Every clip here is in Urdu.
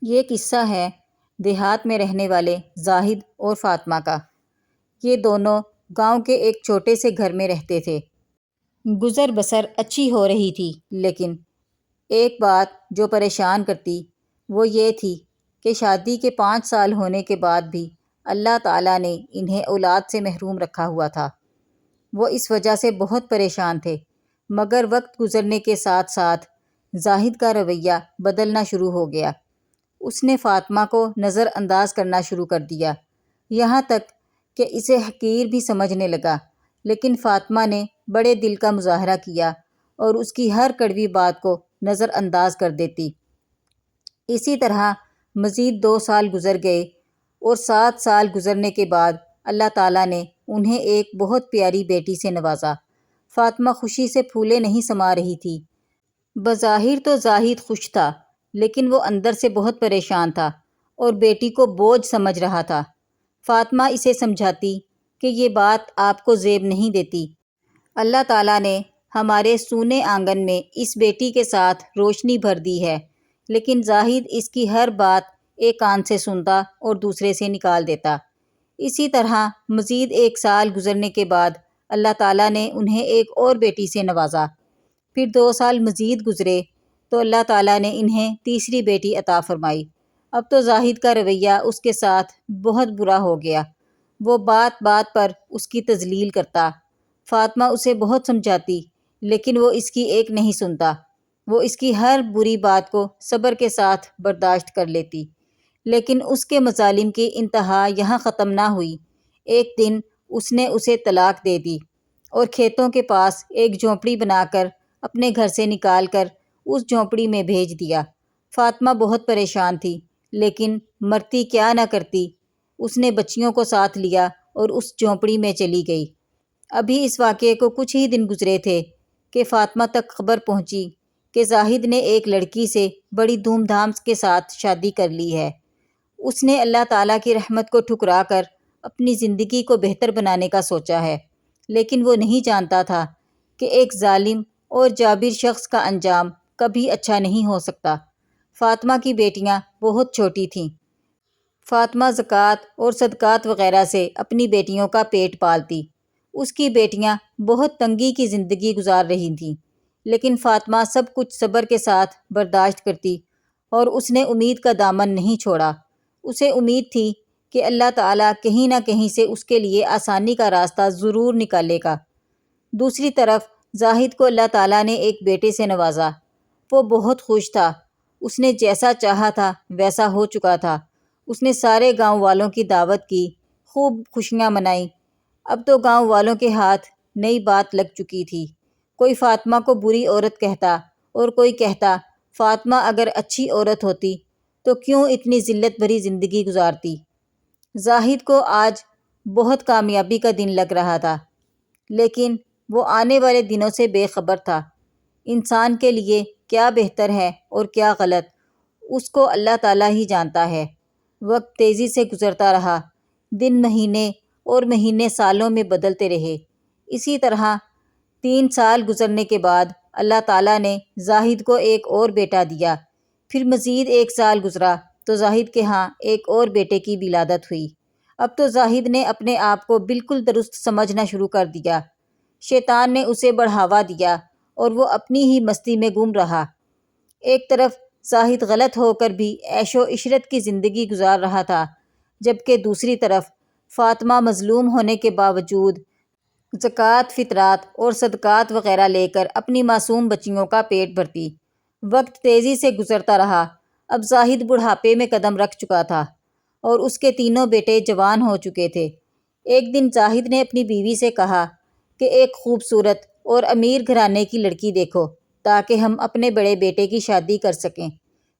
یہ قصہ ہے دیہات میں رہنے والے زاہد اور فاطمہ کا۔ یہ دونوں گاؤں کے ایک چھوٹے سے گھر میں رہتے تھے۔ گزر بسر اچھی ہو رہی تھی، لیکن ایک بات جو پریشان کرتی وہ یہ تھی کہ شادی کے 5 سال ہونے کے بعد بھی اللہ تعالیٰ نے انہیں اولاد سے محروم رکھا ہوا تھا۔ وہ اس وجہ سے بہت پریشان تھے، مگر وقت گزرنے کے ساتھ ساتھ زاہد کا رویہ بدلنا شروع ہو گیا۔ اس نے فاطمہ کو نظر انداز کرنا شروع کر دیا، یہاں تک کہ اسے حقیر بھی سمجھنے لگا۔ لیکن فاطمہ نے بڑے دل کا مظاہرہ کیا اور اس کی ہر کڑوی بات کو نظر انداز کر دیتی۔ اسی طرح مزید 2 سال گزر گئے اور 7 سال گزرنے کے بعد اللہ تعالیٰ نے انہیں ایک بہت پیاری بیٹی سے نوازا۔ فاطمہ خوشی سے پھولے نہیں سما رہی تھی۔ بظاہر تو زاہد خوش تھا، لیکن وہ اندر سے بہت پریشان تھا اور بیٹی کو بوجھ سمجھ رہا تھا۔ فاطمہ اسے سمجھاتی کہ یہ بات آپ کو زیب نہیں دیتی۔ اللہ تعالیٰ نے ہمارے سونے آنگن میں اس بیٹی کے ساتھ روشنی بھر دی ہے، لیکن زاہد اس کی ہر بات ایک کان سے سنتا اور دوسرے سے نکال دیتا۔ اسی طرح مزید 1 سال گزرنے کے بعد اللہ تعالیٰ نے انہیں ایک اور بیٹی سے نوازا۔ پھر 2 سال مزید گزرے تو اللہ تعالیٰ نے انہیں تیسری بیٹی عطا فرمائی۔ اب تو زاہد کا رویہ اس کے ساتھ بہت برا ہو گیا۔ وہ بات بات پر اس کی تذلیل کرتا۔ فاطمہ اسے بہت سمجھاتی، لیکن وہ اس کی ایک نہیں سنتا۔ وہ اس کی ہر بری بات کو صبر کے ساتھ برداشت کر لیتی، لیکن اس کے مظالم کی انتہا یہاں ختم نہ ہوئی۔ ایک دن اس نے اسے طلاق دے دی اور کھیتوں کے پاس ایک جھونپڑی بنا کر اپنے گھر سے نکال کر اس جھونپڑی میں بھیج دیا۔ فاطمہ بہت پریشان تھی، لیکن مرتی کیا نہ کرتی۔ اس نے بچیوں کو ساتھ لیا اور اس جھونپڑی میں چلی گئی۔ ابھی اس واقعے کو کچھ ہی دن گزرے تھے کہ فاطمہ تک خبر پہنچی کہ زاہد نے ایک لڑکی سے بڑی دھوم دھام کے ساتھ شادی کر لی ہے۔ اس نے اللہ تعالیٰ کی رحمت کو ٹھکرا کر اپنی زندگی کو بہتر بنانے کا سوچا ہے، لیکن وہ نہیں جانتا تھا کہ ایک ظالم اور جابر شخص کا انجام کبھی اچھا نہیں ہو سکتا۔ فاطمہ کی بیٹیاں بہت چھوٹی تھیں۔ فاطمہ زکوٰۃ اور صدقات وغیرہ سے اپنی بیٹیوں کا پیٹ پالتی۔ اس کی بیٹیاں بہت تنگی کی زندگی گزار رہی تھیں، لیکن فاطمہ سب کچھ صبر کے ساتھ برداشت کرتی اور اس نے امید کا دامن نہیں چھوڑا۔ اسے امید تھی کہ اللہ تعالیٰ کہیں نہ کہیں سے اس کے لیے آسانی کا راستہ ضرور نکالے گا۔ دوسری طرف زاہد کو اللہ تعالیٰ نے ایک بیٹے سے نوازا۔ وہ بہت خوش تھا۔ اس نے جیسا چاہا تھا ویسا ہو چکا تھا۔ اس نے سارے گاؤں والوں کی دعوت کی، خوب خوشیاں منائیں۔ اب تو گاؤں والوں کے ہاتھ نئی بات لگ چکی تھی۔ کوئی فاطمہ کو بری عورت کہتا اور کوئی کہتا فاطمہ اگر اچھی عورت ہوتی تو کیوں اتنی ذلت بھری زندگی گزارتی۔ زاہد کو آج بہت کامیابی کا دن لگ رہا تھا، لیکن وہ آنے والے دنوں سے بے خبر تھا۔ انسان کے لیے کیا بہتر ہے اور کیا غلط، اس کو اللہ تعالیٰ ہی جانتا ہے۔ وقت تیزی سے گزرتا رہا، دن مہینے اور مہینے سالوں میں بدلتے رہے۔ اسی طرح 3 سال گزرنے کے بعد اللہ تعالیٰ نے زاہد کو ایک اور بیٹا دیا۔ پھر مزید 1 سال گزرا تو زاہد کے ہاں ایک اور بیٹے کی ولادت ہوئی۔ اب تو زاہد نے اپنے آپ کو بالکل درست سمجھنا شروع کر دیا۔ شیطان نے اسے بڑھاوا دیا اور وہ اپنی ہی مستی میں گم رہا۔ ایک طرف زاہد غلط ہو کر بھی عیش و عشرت کی زندگی گزار رہا تھا، جبکہ دوسری طرف فاطمہ مظلوم ہونے کے باوجود زکوٰۃ، فطرات اور صدقات وغیرہ لے کر اپنی معصوم بچیوں کا پیٹ بھرتی۔ وقت تیزی سے گزرتا رہا۔ اب زاہد بڑھاپے میں قدم رکھ چکا تھا اور اس کے تینوں بیٹے جوان ہو چکے تھے۔ ایک دن زاہد نے اپنی بیوی سے کہا کہ ایک خوبصورت اور امیر گھرانے کی لڑکی دیکھو تاکہ ہم اپنے بڑے بیٹے کی شادی کر سکیں۔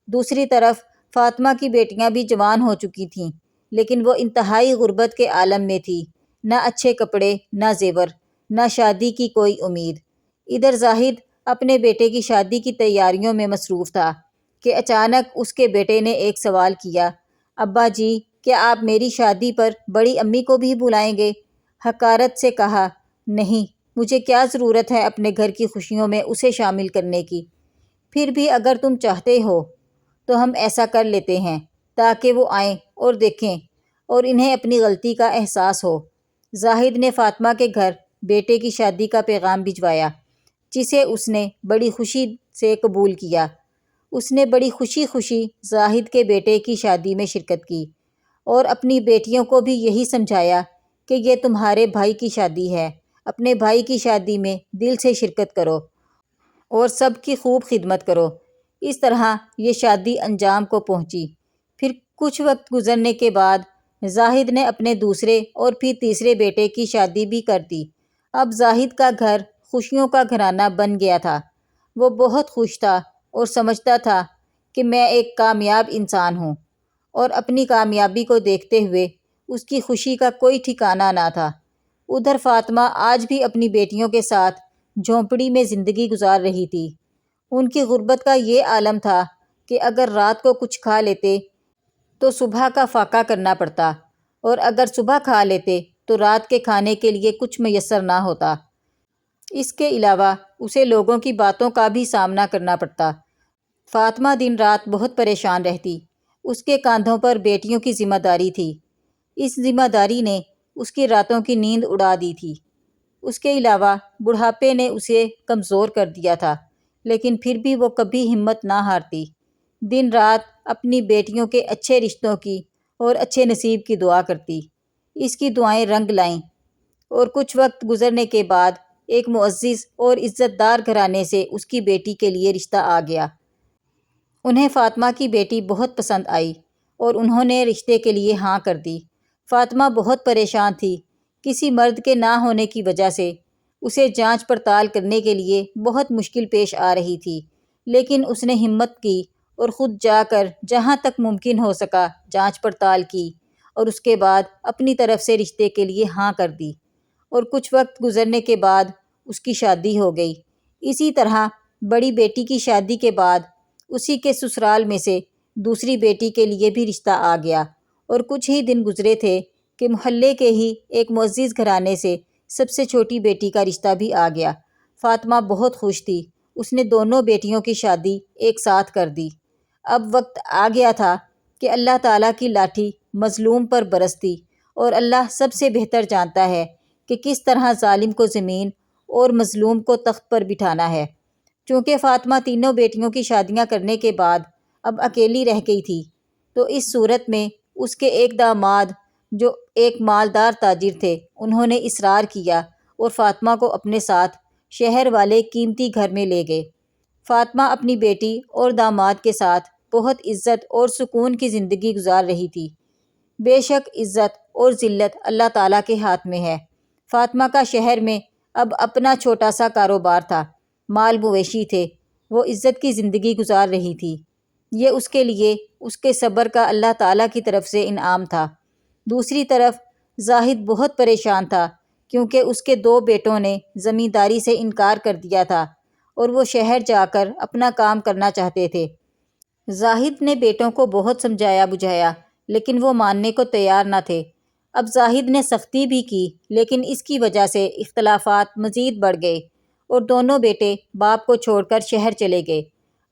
دوسری طرف فاطمہ کی بیٹیاں بھی جوان ہو چکی تھیں، لیکن وہ انتہائی غربت کے عالم میں تھی، نہ اچھے کپڑے، نہ زیور، نہ شادی کی کوئی امید۔ ادھر زاہد اپنے بیٹے کی شادی کی تیاریوں میں مصروف تھا کہ اچانک اس کے بیٹے نے ایک سوال کیا، ابا جی، کیا آپ میری شادی پر بڑی امی کو بھی بلائیں گے؟ حقارت سے کہا، نہیں، مجھے کیا ضرورت ہے اپنے گھر کی خوشیوں میں اسے شامل کرنے کی۔ پھر بھی اگر تم چاہتے ہو تو ہم ایسا کر لیتے ہیں تاکہ وہ آئیں اور دیکھیں اور انہیں اپنی غلطی کا احساس ہو۔ زاہد نے فاطمہ کے گھر بیٹے کی شادی کا پیغام بھجوایا، جسے اس نے بڑی خوشی سے قبول کیا۔ اس نے بڑی خوشی خوشی زاہد کے بیٹے کی شادی میں شرکت کی اور اپنی بیٹیوں کو بھی یہی سمجھایا کہ یہ تمہارے بھائی کی شادی ہے، اپنے بھائی کی شادی میں دل سے شرکت کرو اور سب کی خوب خدمت کرو۔ اس طرح یہ شادی انجام کو پہنچی۔ پھر کچھ وقت گزرنے کے بعد زاہد نے اپنے دوسرے اور پھر تیسرے بیٹے کی شادی بھی کر دی۔ اب زاہد کا گھر خوشیوں کا گھرانہ بن گیا تھا۔ وہ بہت خوش تھا اور سمجھتا تھا کہ میں ایک کامیاب انسان ہوں، اور اپنی کامیابی کو دیکھتے ہوئے اس کی خوشی کا کوئی ٹھکانہ نہ تھا۔ ادھر فاطمہ آج بھی اپنی بیٹیوں کے ساتھ جھونپڑی میں زندگی گزار رہی تھی۔ ان کی غربت کا یہ عالم تھا کہ اگر رات کو کچھ کھا لیتے تو صبح کا فاقہ کرنا پڑتا، اور اگر صبح کھا لیتے تو رات کے کھانے کے لیے کچھ میسر نہ ہوتا۔ اس کے علاوہ اسے لوگوں کی باتوں کا بھی سامنا کرنا پڑتا۔ فاطمہ دن رات بہت پریشان رہتی۔ اس کے کاندھوں پر بیٹیوں کی ذمہ داری تھی۔ اس ذمہ داری نے اس کی راتوں کی نیند اڑا دی تھی۔ اس کے علاوہ بڑھاپے نے اسے کمزور کر دیا تھا، لیکن پھر بھی وہ کبھی ہمت نہ ہارتی۔ دن رات اپنی بیٹیوں کے اچھے رشتوں کی اور اچھے نصیب کی دعا کرتی۔ اس کی دعائیں رنگ لائیں، اور کچھ وقت گزرنے کے بعد ایک معزز اور عزت دار گھرانے سے اس کی بیٹی کے لیے رشتہ آ گیا۔ انہیں فاطمہ کی بیٹی بہت پسند آئی اور انہوں نے رشتے کے لیے ہاں کر دی۔ فاطمہ بہت پریشان تھی۔ کسی مرد کے نہ ہونے کی وجہ سے اسے جانچ پڑتال کرنے کے لیے بہت مشکل پیش آ رہی تھی، لیکن اس نے ہمت کی اور خود جا کر جہاں تک ممکن ہو سکا جانچ پڑتال کی، اور اس کے بعد اپنی طرف سے رشتے کے لیے ہاں کر دی، اور کچھ وقت گزرنے کے بعد اس کی شادی ہو گئی۔ اسی طرح بڑی بیٹی کی شادی کے بعد اسی کے سسرال میں سے دوسری بیٹی کے لیے بھی رشتہ آ گیا، اور کچھ ہی دن گزرے تھے کہ محلے کے ہی ایک معزز گھرانے سے سب سے چھوٹی بیٹی کا رشتہ بھی آ گیا۔ فاطمہ بہت خوش تھی۔ اس نے دونوں بیٹیوں کی شادی ایک ساتھ کر دی۔ اب وقت آ گیا تھا کہ اللہ تعالیٰ کی لاٹھی مظلوم پر برستی، اور اللہ سب سے بہتر جانتا ہے کہ کس طرح ظالم کو زمین اور مظلوم کو تخت پر بٹھانا ہے۔ چونکہ فاطمہ تینوں بیٹیوں کی شادیاں کرنے کے بعد اب اکیلی رہ گئی تھی، تو اس صورت میں اس کے ایک داماد جو ایک مالدار تاجر تھے، انہوں نے اصرار کیا اور فاطمہ کو اپنے ساتھ شہر والے قیمتی گھر میں لے گئے۔ فاطمہ اپنی بیٹی اور داماد کے ساتھ بہت عزت اور سکون کی زندگی گزار رہی تھی۔ بے شک عزت اور ذلت اللہ تعالیٰ کے ہاتھ میں ہے۔ فاطمہ کا شہر میں اب اپنا چھوٹا سا کاروبار تھا، مال مویشی تھے، وہ عزت کی زندگی گزار رہی تھی۔ یہ اس کے لیے اس کے صبر کا اللہ تعالیٰ کی طرف سے انعام تھا۔ دوسری طرف زاہد بہت پریشان تھا، کیونکہ اس کے دو بیٹوں نے زمینداری سے انکار کر دیا تھا اور وہ شہر جا کر اپنا کام کرنا چاہتے تھے۔ زاہد نے بیٹوں کو بہت سمجھایا بجھایا، لیکن وہ ماننے کو تیار نہ تھے۔ اب زاہد نے سختی بھی کی، لیکن اس کی وجہ سے اختلافات مزید بڑھ گئے اور دونوں بیٹے باپ کو چھوڑ کر شہر چلے گئے۔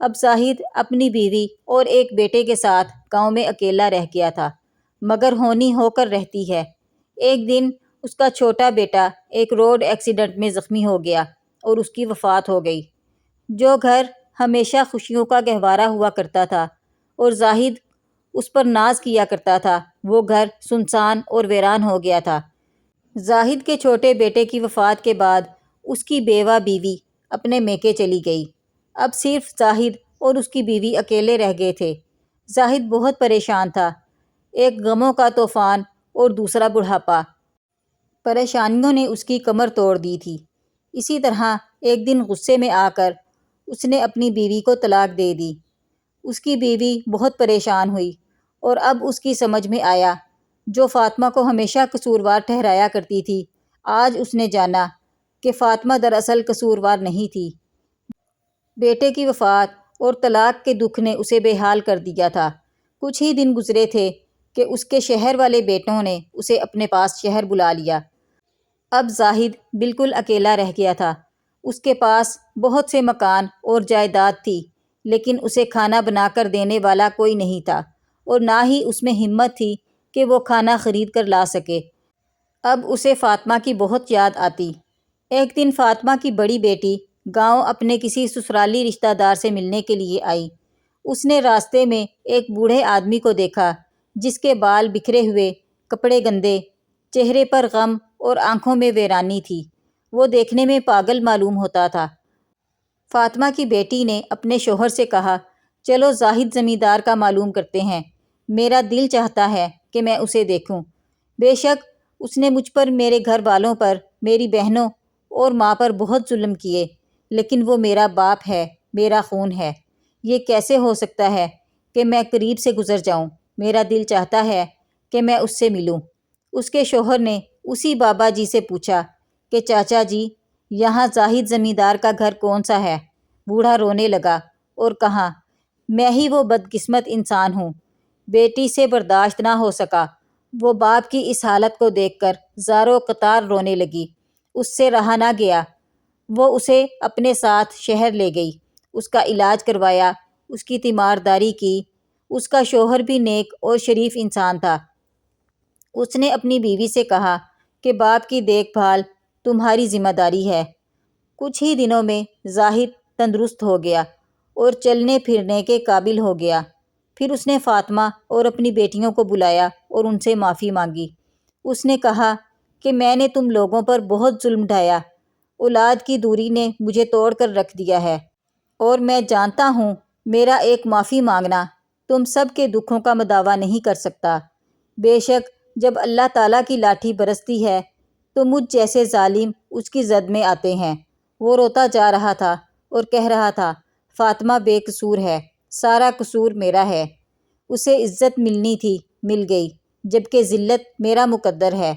اب زاہد اپنی بیوی اور ایک بیٹے کے ساتھ گاؤں میں اکیلا رہ گیا تھا، مگر ہونی ہو کر رہتی ہے۔ ایک دن اس کا چھوٹا بیٹا ایک روڈ ایکسیڈنٹ میں زخمی ہو گیا اور اس کی وفات ہو گئی۔ جو گھر ہمیشہ خوشیوں کا گہوارہ ہوا کرتا تھا اور زاہد اس پر ناز کیا کرتا تھا، وہ گھر سنسان اور ویران ہو گیا تھا۔ زاہد کے چھوٹے بیٹے کی وفات کے بعد اس کی بیوہ بیوی اپنے میکے چلی گئی۔ اب صرف زاہد اور اس کی بیوی اکیلے رہ گئے تھے۔ زاہد بہت پریشان تھا، ایک غموں کا طوفان اور دوسرا بڑھاپا۔ پریشانیوں نے اس کی کمر توڑ دی تھی۔ اسی طرح ایک دن غصے میں آ کر اس نے اپنی بیوی کو طلاق دے دی۔ اس کی بیوی بہت پریشان ہوئی، اور اب اس کی سمجھ میں آیا، جو فاطمہ کو ہمیشہ قصوروار ٹھہرایا کرتی تھی، آج اس نے جانا کہ فاطمہ دراصل قصوروار نہیں تھی۔ بیٹے کی وفات اور طلاق کے دکھ نے اسے بے حال کر دیا تھا۔ کچھ ہی دن گزرے تھے کہ اس کے شہر والے بیٹوں نے اسے اپنے پاس شہر بلا لیا۔ اب زاہد بالکل اکیلا رہ گیا تھا۔ اس کے پاس بہت سے مکان اور جائیداد تھی، لیکن اسے کھانا بنا کر دینے والا کوئی نہیں تھا اور نہ ہی اس میں ہمت تھی کہ وہ کھانا خرید کر لا سکے۔ اب اسے فاطمہ کی بہت یاد آتی۔ ایک دن فاطمہ کی بڑی بیٹی گاؤں اپنے کسی سسرالی رشتہ دار سے ملنے کے لیے آئی۔ اس نے راستے میں ایک بوڑھے آدمی کو دیکھا جس کے بال بکھرے ہوئے، کپڑے گندے، چہرے پر غم اور آنکھوں میں ویرانی تھی۔ وہ دیکھنے میں پاگل معلوم ہوتا تھا۔ فاطمہ کی بیٹی نے اپنے شوہر سے کہا، چلو زاہد زمیندار کا معلوم کرتے ہیں، میرا دل چاہتا ہے کہ میں اسے دیکھوں۔ بے شک اس نے مجھ پر، میرے گھر والوں پر، میری بہنوں اور ماں پر بہت ظلم کیے، لیکن وہ میرا باپ ہے، میرا خون ہے۔ یہ کیسے ہو سکتا ہے کہ میں قریب سے گزر جاؤں؟ میرا دل چاہتا ہے کہ میں اس سے ملوں۔ اس کے شوہر نے اسی بابا جی سے پوچھا کہ چاچا جی، یہاں زاہد زمیندار کا گھر کون سا ہے؟ بوڑھا رونے لگا اور کہا، میں ہی وہ بدقسمت انسان ہوں۔ بیٹی سے برداشت نہ ہو سکا۔ وہ باپ کی اس حالت کو دیکھ کر زاروں قطار رونے لگی۔ اس سے رہا نہ گیا۔ وہ اسے اپنے ساتھ شہر لے گئی، اس کا علاج کروایا، اس کی تیمارداری کی۔ اس کا شوہر بھی نیک اور شریف انسان تھا۔ اس نے اپنی بیوی سے کہا کہ باپ کی دیکھ بھال تمہاری ذمہ داری ہے۔ کچھ ہی دنوں میں زاہد تندرست ہو گیا اور چلنے پھرنے کے قابل ہو گیا۔ پھر اس نے فاطمہ اور اپنی بیٹیوں کو بلایا اور ان سے معافی مانگی۔ اس نے کہا کہ میں نے تم لوگوں پر بہت ظلم ڈھایا، اولاد کی دوری نے مجھے توڑ کر رکھ دیا ہے، اور میں جانتا ہوں میرا ایک معافی مانگنا تم سب کے دکھوں کا مداوع نہیں کر سکتا۔ بے شک جب اللہ تعالیٰ کی لاٹھی برستی ہے تو مجھ جیسے ظالم اس کی زد میں آتے ہیں۔ وہ روتا جا رہا تھا اور کہہ رہا تھا، فاطمہ بے قصور ہے، سارا قصور میرا ہے۔ اسے عزت ملنی تھی، مل گئی، جبکہ ذلت میرا مقدر ہے۔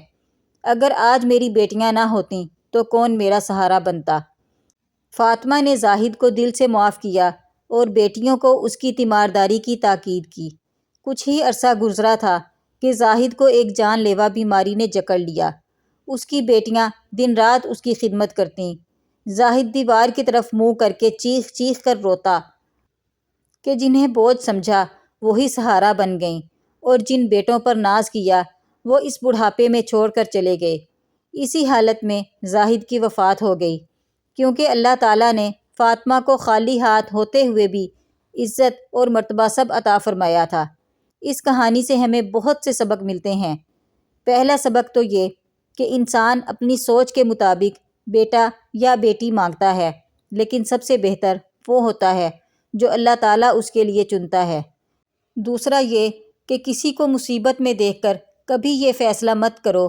اگر آج میری بیٹیاں نہ ہوتیں تو کون میرا سہارا بنتا؟ فاطمہ نے زاہد کو دل سے معاف کیا اور بیٹیوں کو اس کی تیمارداری کی تاکید کی۔ کچھ ہی عرصہ گزرا تھا کہ زاہد کو ایک جان لیوا بیماری نے جکڑ لیا۔ اس کی بیٹیاں دن رات اس کی خدمت کرتیں۔ زاہد دیوار کی طرف منہ کر کے چیخ چیخ کر روتا کہ جنہیں بوجھ سمجھا وہی سہارا بن گئیں، اور جن بیٹوں پر ناز کیا وہ اس بڑھاپے میں چھوڑ کر چلے گئے۔ اسی حالت میں زاہد کی وفات ہو گئی، کیونکہ اللہ تعالیٰ نے فاطمہ کو خالی ہاتھ ہوتے ہوئے بھی عزت اور مرتبہ سب عطا فرمایا تھا۔ اس کہانی سے ہمیں بہت سے سبق ملتے ہیں۔ پہلا سبق تو یہ کہ انسان اپنی سوچ کے مطابق بیٹا یا بیٹی مانگتا ہے، لیکن سب سے بہتر وہ ہوتا ہے جو اللہ تعالیٰ اس کے لیے چنتا ہے۔ دوسرا یہ کہ کسی کو مصیبت میں دیکھ کر کبھی یہ فیصلہ مت کرو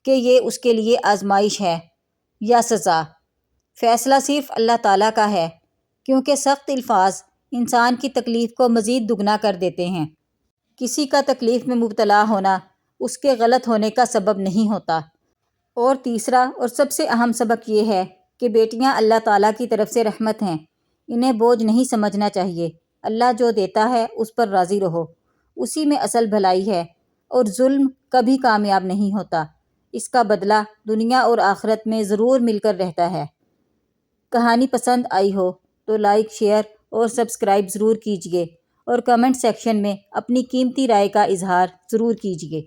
کہ یہ اس کے لیے آزمائش ہے یا سزا۔ فیصلہ صرف اللہ تعالیٰ کا ہے، کیونکہ سخت الفاظ انسان کی تکلیف کو مزید دگنا کر دیتے ہیں۔ کسی کا تکلیف میں مبتلا ہونا اس کے غلط ہونے کا سبب نہیں ہوتا۔ اور تیسرا اور سب سے اہم سبق یہ ہے کہ بیٹیاں اللہ تعالیٰ کی طرف سے رحمت ہیں، انہیں بوجھ نہیں سمجھنا چاہیے۔ اللہ جو دیتا ہے اس پر راضی رہو، اسی میں اصل بھلائی ہے، اور ظلم کبھی کامیاب نہیں ہوتا، اس کا بدلہ دنیا اور آخرت میں ضرور مل کر رہتا ہے۔ کہانی پسند آئی ہو تو لائک، شیئر اور سبسکرائب ضرور کیجیے، اور کمنٹ سیکشن میں اپنی قیمتی رائے کا اظہار ضرور کیجیے۔